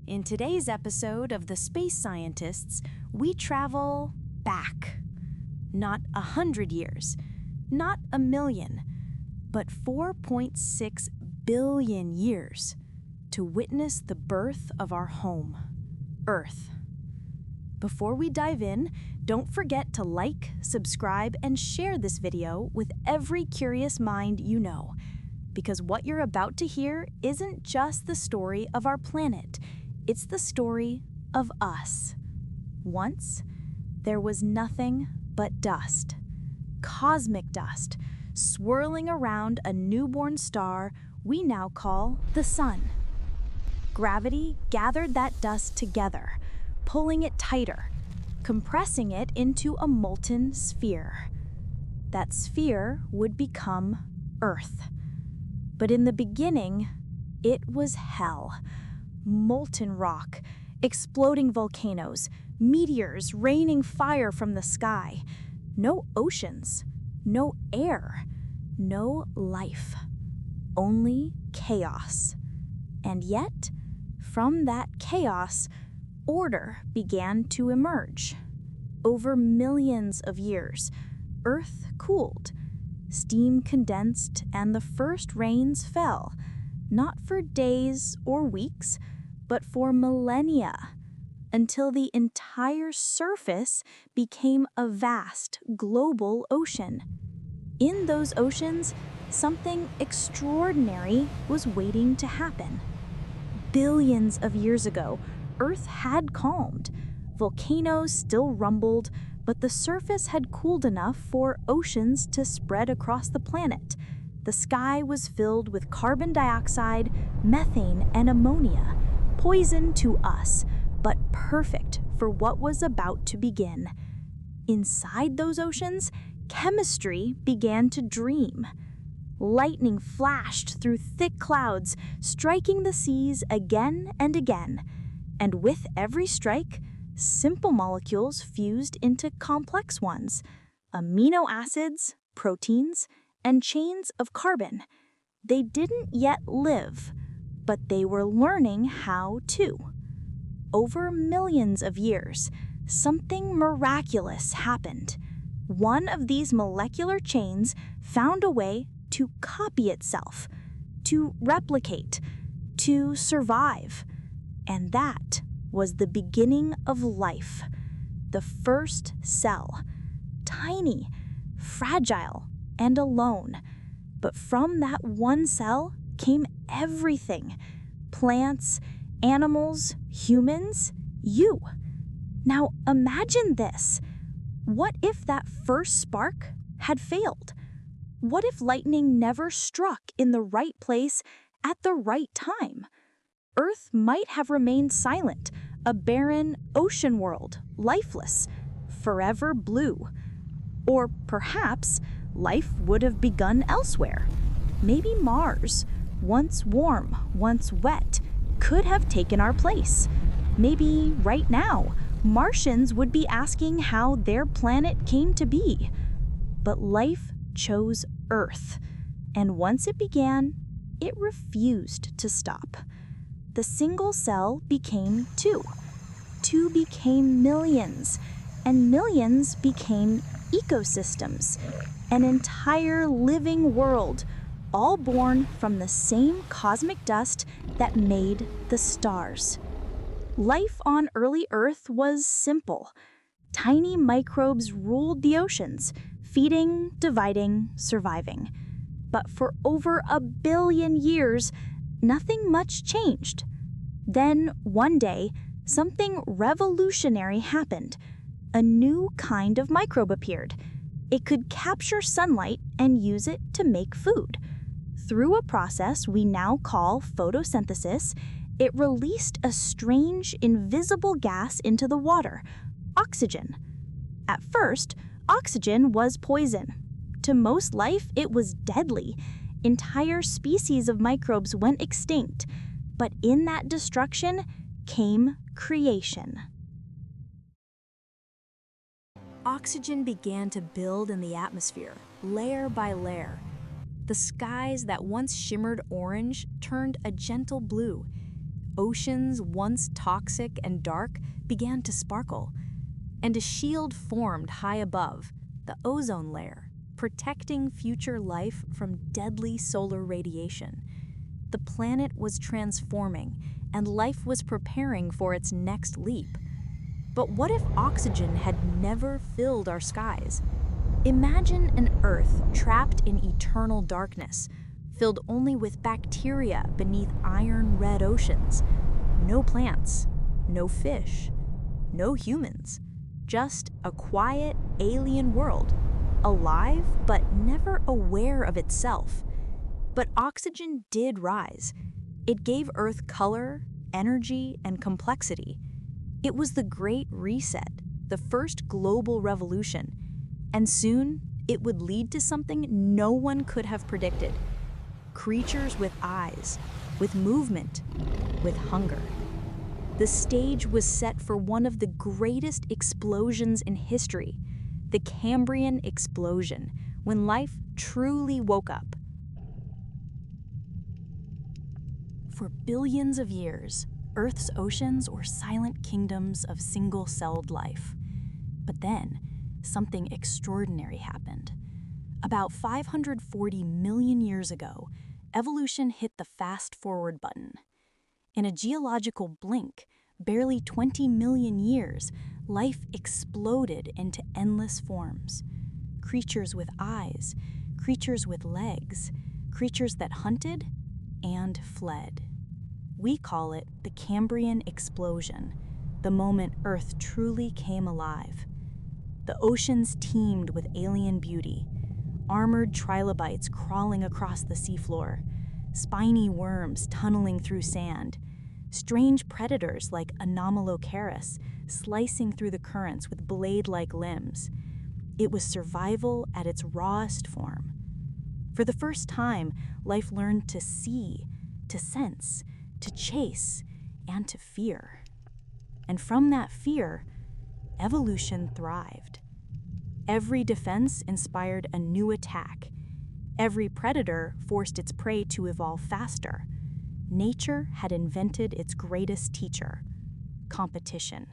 In today's episode of The Space Scientists, we travel back. Not 100 years, not a million, but 4.6 billion years to witness the birth of our home, Earth. Before we dive in, don't forget to like, subscribe, and share this video with every curious mind you know, because what you're about to hear isn't just the story of our planet, it's the story of us. Once, there was nothing but dust, cosmic dust, swirling around a newborn star we now call the Sun. Gravity gathered that dust together, pulling it tighter, compressing it into a molten sphere. That sphere would become Earth. But in the beginning, it was hell. Molten rock, exploding volcanoes, meteors raining fire from the sky. No oceans, no air, no life. Only chaos. And yet, from that chaos, order began to emerge. Over millions of years, Earth cooled. Steam condensed and the first rains fell, not for days or weeks, but for millennia, until the entire surface became a vast global ocean. In those oceans, something extraordinary was waiting to happen. Billions of years ago, Earth had calmed. Volcanoes still rumbled, but the surface had cooled enough for oceans to spread across the planet. The sky was filled with carbon dioxide, methane, and ammonia, poison to us, but perfect for what was about to begin. Inside those oceans, chemistry began to dream. Lightning flashed through thick clouds, striking the seas again and again. And with every strike, simple molecules fused into complex ones, amino acids, proteins, and chains of carbon. They didn't yet live, but they were learning how to. Over millions of years, something miraculous happened. One of these molecular chains found a way to copy itself, to replicate, to survive. And that was the beginning of life. The first cell. Tiny, fragile, and alone. But from that one cell came everything. Plants, animals, humans, you. Now imagine this. What if that first spark had failed? What if lightning never struck in the right place at the right time? Earth might have remained silent, a barren ocean world, lifeless, forever blue. Or perhaps life would have begun elsewhere. Maybe Mars, once warm, once wet, could have taken our place. Maybe right now, Martians would be asking how their planet came to be. But life chose Earth, and once it began, it refused to stop. The single cell became two. Two became millions, and millions became ecosystems, an entire living world, all born from the same cosmic dust that made the stars. Life on early Earth was simple. Tiny microbes ruled the oceans, feeding, dividing, surviving. But for over 1 billion years, nothing much changed. Then, one day, something revolutionary happened. A new kind of microbe appeared. It could capture sunlight and use it to make food. Through a process we now call photosynthesis, it released a strange, invisible gas into the water, oxygen. At first, oxygen was poison. To most life, it was deadly. Entire species of microbes went extinct. But in that destruction came creation. Oxygen began to build in the atmosphere, layer by layer. The skies that once shimmered orange turned a gentle blue. Oceans, once toxic and dark, began to sparkle, and a shield formed high above, the ozone layer, protecting future life from deadly solar radiation. The planet was transforming, and life was preparing for its next leap. But what if oxygen had never filled our skies? Imagine an Earth trapped in eternal darkness, filled only with bacteria beneath iron-red oceans. No plants, no fish, no humans. Just a quiet, alien world, alive but never aware of itself. But oxygen did rise. It gave Earth color, energy, and complexity. It was the Great Reset, the first global revolution. And soon, it would lead to something no one could have predicted. Creatures with eyes, with movement, with hunger. The stage was set for one of the greatest explosions in history, the Cambrian explosion, when life truly woke up. For billions of years, Earth's oceans were silent kingdoms of single-celled life. But then, something extraordinary happened. About 540 million years ago, evolution hit the fast-forward button. In a geological blink, barely 20 million years, life exploded into endless forms. Creatures with eyes, creatures with legs, creatures that hunted and fled. We call it the Cambrian explosion, the moment Earth truly came alive. The oceans teemed with alien beauty, armored trilobites crawling across the seafloor, spiny worms tunneling through sand, strange predators like Anomalocaris slicing through the currents with blade-like limbs. It was survival at its rawest form. For the first time, life learned to see, to sense, to chase, and to fear. And from that fear, evolution thrived. Every defense inspired a new attack. Every predator forced its prey to evolve faster. Nature had invented its greatest teacher: competition.